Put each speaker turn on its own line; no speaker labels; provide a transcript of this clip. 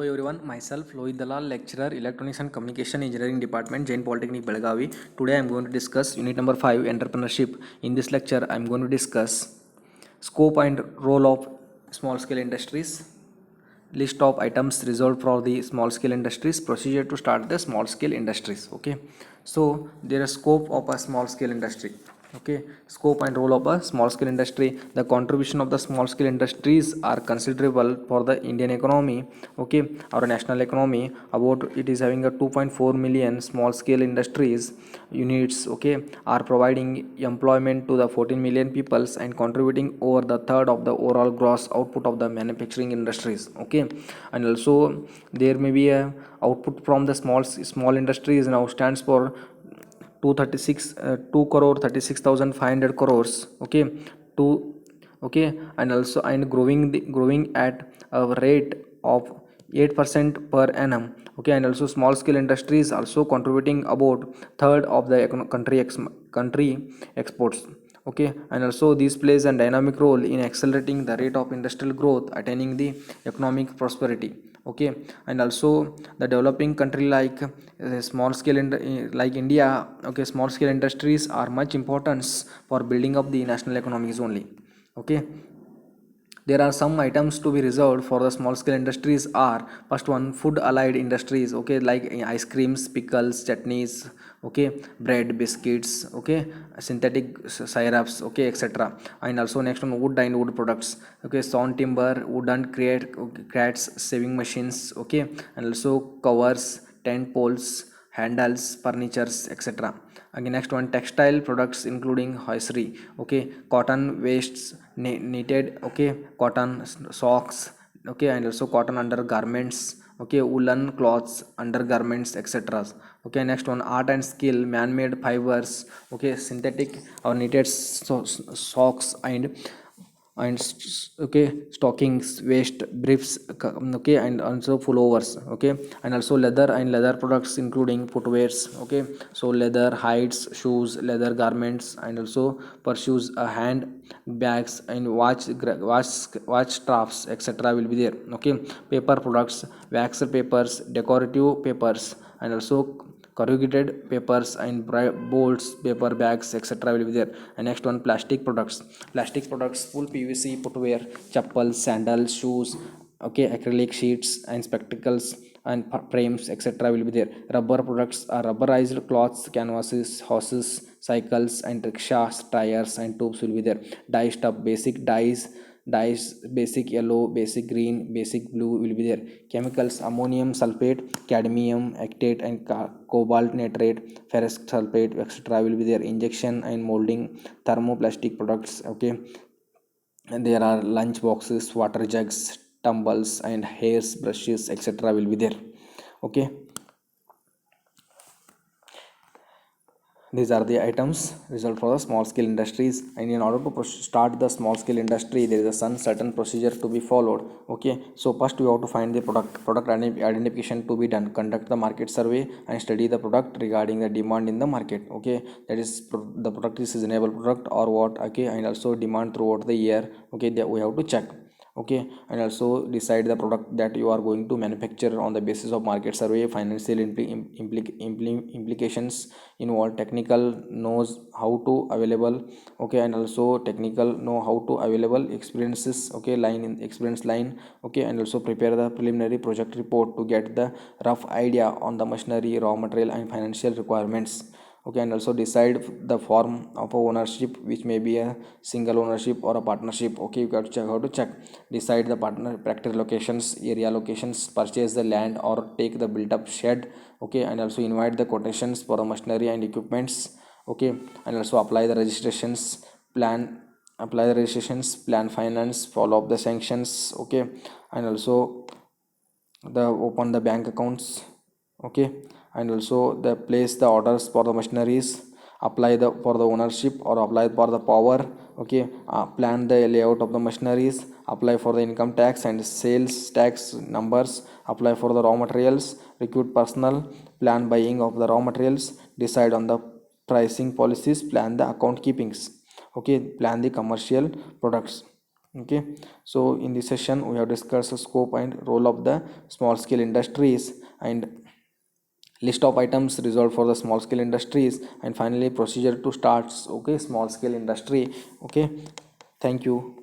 Hello everyone, myself Lohit Dalal, lecturer, Electronics and Communication Engineering Department, Jain Polytechnic, Belagavi. Today I am going to discuss unit number 5, entrepreneurship. In this lecture, I am going to discuss scope and role of small scale industries, list of items resolved for the small scale industries, procedure to start the small scale industries. Okay, so there is scope of a small scale industry. Okay, scope and role of a small scale industry. The contribution of the small scale industries are considerable for the Indian economy. Okay, our national economy, about it is having a 2.4 million small scale industries units. Okay, are providing employment to the 14 million peoples and contributing over the third of the overall gross output of the manufacturing industries. Okay, and also there may be a output from the small industries now stands for 2 crore 36,500 crores. Okay, to okay, and also and growing at a rate of 8% per annum. Okay, and also small scale industries also contributing about third of the country exports. Okay, and also this plays a dynamic role in accelerating the rate of industrial growth, attaining the economic prosperity. Okay, and also the developing country like like India. Okay, small scale industries are much importance for building up the national economies only. Okay, there are some items to be reserved for the small scale industries are first one, food allied industries. Okay, like ice creams, pickles, chutneys. Okay, bread, biscuits. Okay, synthetic syrups. Okay, etc. And also next one, wood and wood products. Okay, sawn timber, wooden crates, saving machines. Okay, and also covers, tent poles, handles, furnitures, etc. Again, next one, textile products including hosiery. Okay, cotton wastes, knitted. Okay, cotton socks. Okay, and also cotton undergarments. Okay, woolen cloths, undergarments, etc. Okay, next one, art and skill, man-made fibers. Okay, synthetic or knitted socks okay, stockings, waist, briefs. Okay, and also pullovers. Okay, and also leather and leather products including footwears. Okay, so leather hides, shoes, leather garments, and also pursues, hand bags and watch straps, etc. will be there. Okay, paper products, wax papers, decorative papers, and also corrugated papers and bolts, paper bags, etc. will be there. And next one, plastic products, full PVC footwear, chappals, sandals, shoes. Okay, acrylic sheets and spectacles and frames, etc. will be there. Rubber products are rubberized cloths, canvases, horses, cycles, and rickshaws, tires and tubes will be there. Dye stuff, basic dyes, basic yellow, basic green, basic blue will be there. Chemicals, ammonium sulfate, cadmium octate, and cobalt nitrate, ferrous sulfate, etc. will be there. Injection and molding, thermoplastic products. Okay, and there are lunch boxes, water jugs, tumbles, and hairs brushes, etc. will be there. Okay, these are the items result for the small scale industries. And in order to start the small scale industry, there is a certain procedure to be followed. Okay, so first we have to find the product identification to be done, conduct the market survey and study the product regarding the demand in the market. Okay, that is the product is seasonable product or what. Okay, and also demand throughout the year. Okay, that we have to check. Okay, and also decide the product that you are going to manufacture on the basis of market survey. Financial implications involved, technical knows how to available. Okay, and also technical know how to available, experiences. Okay, line in experience line. Okay, and also prepare the preliminary project report to get the rough idea on the machinery, raw material, and financial requirements. Okay, and also decide the form of ownership, which may be a single ownership or a partnership. Okay, you got to check how to check. Decide the partner practical locations, area locations, purchase the land or take the built up shed. Okay, and also invite the quotations for the machinery and equipments. Okay, and also apply the registrations, plan finance, follow up the sanctions. Okay, and also the open the bank accounts. Okay, and also the place the orders for the machineries, apply the for the ownership or apply for the power. Okay, plan the layout of the machineries, apply for the income tax and sales tax numbers, apply for the raw materials, recruit personnel, plan buying of the raw materials, decide on the pricing policies, plan the account keepings. Okay, plan the commercial products. Okay, so in this session we have discussed the scope and role of the small scale industries, and list of items resolved for the small scale industries, and finally procedure to start, okay, small scale industry. Okay, thank you.